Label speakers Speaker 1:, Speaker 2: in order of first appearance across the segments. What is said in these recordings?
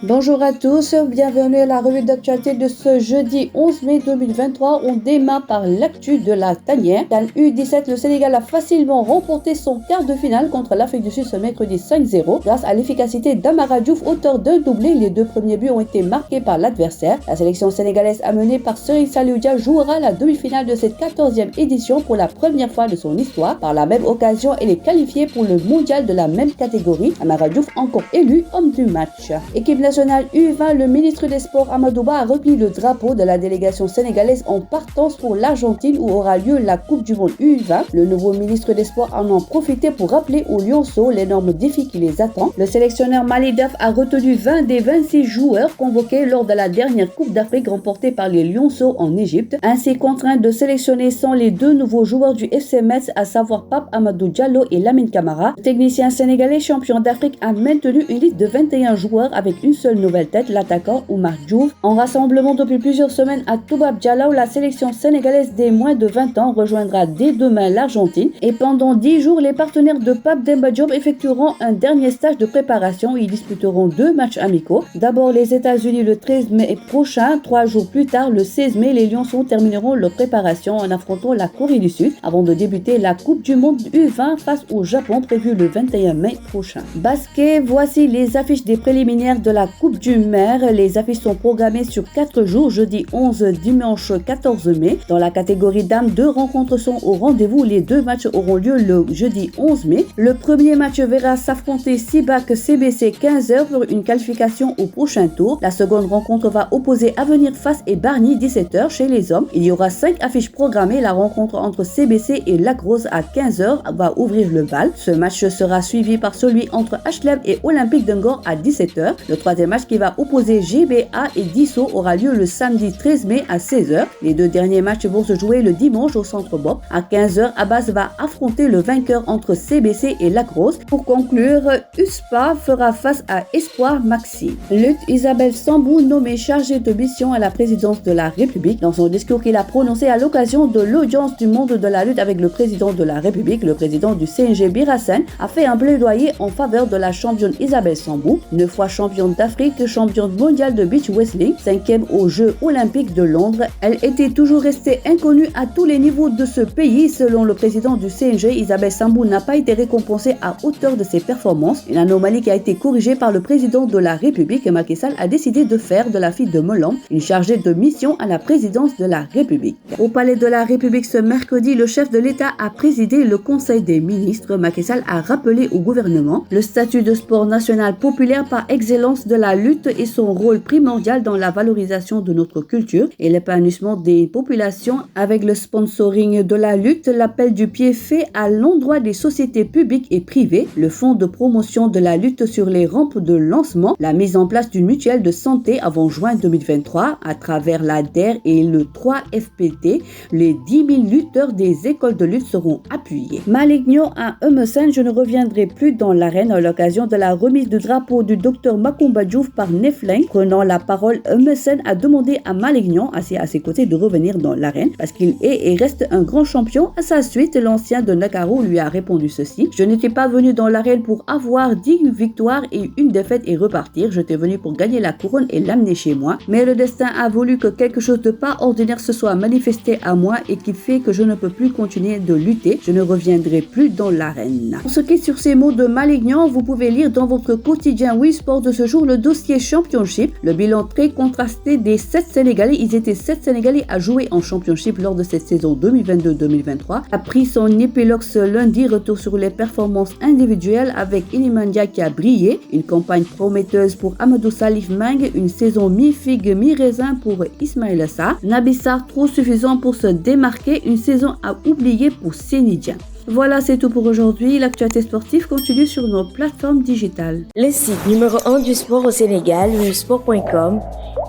Speaker 1: Bonjour à tous, bienvenue à la revue d'actualité de ce jeudi 11 mai 2023. On démarre par l'actu de la tanière. Dans U17, le Sénégal a facilement remporté son quart de finale contre l'Afrique du Sud ce mercredi 5-0 grâce à l'efficacité d'Amara Diouf, auteur d'un doublé. Les deux premiers buts ont été marqués par l'adversaire. La sélection sénégalaise amenée par Serigne Saliou Dia jouera la demi-finale de cette 14e édition pour la première fois de son histoire. Par la même occasion, elle est qualifiée pour le mondial de la même catégorie. Amara Diouf encore élu homme du match. Équipe nationale U20, le ministre des Sports Amadou Ba a remis le drapeau de la délégation sénégalaise en partance pour l'Argentine où aura lieu la Coupe du Monde U20. Le nouveau ministre des Sports en a profité pour rappeler aux Lionceaux l'énorme défi qui les attend. Le sélectionneur Malick Daf a retenu 20 des 26 joueurs convoqués lors de la dernière Coupe d'Afrique remportée par les Lionceaux en Égypte. Ainsi contraint de sélectionner sont les deux nouveaux joueurs du FC Metz, à savoir Pape Amadou Diallo et Lamine Camara. Le technicien sénégalais champion d'Afrique a maintenu une liste de 21 joueurs avec une seule nouvelle tête, l'attaquant Oumar Diouf. En rassemblement depuis plusieurs semaines à Toubab Dialaw, la sélection sénégalaise des moins de 20 ans rejoindra dès demain l'Argentine et pendant 10 jours, les partenaires de Pape Demba Diop effectueront un dernier stage de préparation. Ils disputeront 2 matchs amicaux. D'abord les États-Unis le 13 mai prochain. 3 jours plus tard, le 16 mai, les Lionceaux termineront leur préparation en affrontant la Corée du Sud avant de débuter la Coupe du Monde U20 face au Japon prévue le 21 mai prochain. Basket, voici les affiches des préliminaires de la Coupe du Maire. Les affiches sont programmées sur 4 jours, jeudi 11, dimanche 14 mai. Dans la catégorie dames, 2 rencontres sont au rendez-vous. Les 2 matchs auront lieu le jeudi 11 mai. Le premier match verra s'affronter Sibac CBC 15h pour une qualification au prochain tour. La seconde rencontre va opposer Avenir Face et Bargny 17h chez les hommes. Il y aura 5 affiches programmées. La rencontre entre CBC et Lac Rose à 15h va ouvrir le bal. Ce match sera suivi par celui entre HLM et Olympique de Ngor à 17h. Le troisième match qui va opposer GBA et Dissau aura lieu le samedi 13 mai à 16h. Les 2 derniers matchs vont se jouer le dimanche au Centre Bob. À 15h, Abbas va affronter le vainqueur entre CBC et Lac Rose. Pour conclure, USPA fera face à Espoir Maxi. Lutte, Isabelle Sambou nommée chargée de mission à la présidence de la République. Dans son discours qu'il a prononcé à l'occasion de l'audience du monde de la lutte avec le président de la République, le président du CNG Birassen a fait un plaidoyer en faveur de la championne Isabelle Sambou, 9 fois championne d'Afrique, championne mondiale de beach wrestling, 5e aux Jeux Olympiques de Londres. Elle était toujours restée inconnue à tous les niveaux de ce pays. Selon le président du CNG, Isabelle Sambou n'a pas été récompensée à hauteur de ses performances. Une anomalie qui a été corrigée par le président de la République. Macky Sall a décidé de faire de la fille de Molam une chargée de mission à la présidence de la République. Au palais de la République ce mercredi, le chef de l'État a présidé le Conseil des ministres. Macky Sall a rappelé au gouvernement le statut de sport national populaire par excellence de la lutte et son rôle primordial dans la valorisation de notre culture et l'épanouissement des populations avec le sponsoring de la lutte, l'appel du pied fait à l'endroit des sociétés publiques et privées, le fonds de promotion de la lutte sur les rampes de lancement, la mise en place d'une mutuelle de santé avant juin 2023 à travers la DER et le 3FPT. Les 10 000 lutteurs des écoles de lutte seront appuyés. Malick Niang à Eumeu Sène, je ne reviendrai plus dans l'arène à l'occasion de la remise du drapeau du docteur Macoumba Diouf par Nefling. Prenant la parole, Eumeu Sène a demandé à Malick Niang, assis à ses côtés, de revenir dans l'arène parce qu'il est et reste un grand champion. À sa suite, l'ancien de Ndakaaru lui a répondu ceci: je n'étais pas venu dans l'arène pour avoir 10 victoires et une défaite et repartir. J'étais venu pour gagner la couronne et l'amener chez moi. Mais le destin a voulu que quelque chose de pas ordinaire se soit manifesté à moi et qui fait que je ne peux plus continuer de lutter. Je ne reviendrai plus dans l'arène. Pour ce qui est sur ces mots de Malick Niang, vous pouvez lire dans votre quotidien Wii Sport de ce jour le dossier Championship, le bilan très contrasté des 7 Sénégalais. Ils étaient 7 Sénégalais à jouer en Championship lors de cette saison 2022-2023. A pris son épilogue ce lundi. Retour sur les performances individuelles avec Iliman Ndiaye qui a brillé, une campagne prometteuse pour Amadou Salif Meng, une saison mi-figue mi-raisin pour Ismaïla Sarr, Naby Sarr trop suffisant pour se démarquer, une saison à oublier pour Seny Dieng. Voilà, c'est tout pour aujourd'hui. L'actualité sportive continue sur nos plateformes digitales.
Speaker 2: Le site numéro 1 du sport au Sénégal, wsport.com,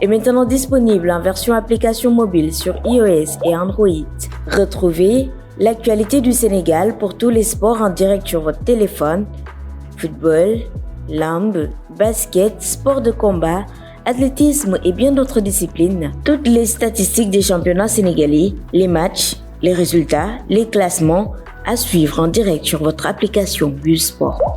Speaker 2: est maintenant disponible en version application mobile sur iOS et Android. Retrouvez l'actualité du Sénégal pour tous les sports en direct sur votre téléphone: football, lambe, basket, sport de combat, athlétisme et bien d'autres disciplines. Toutes les statistiques des championnats sénégalais, les matchs, les résultats, les classements à suivre en direct sur votre application Busport.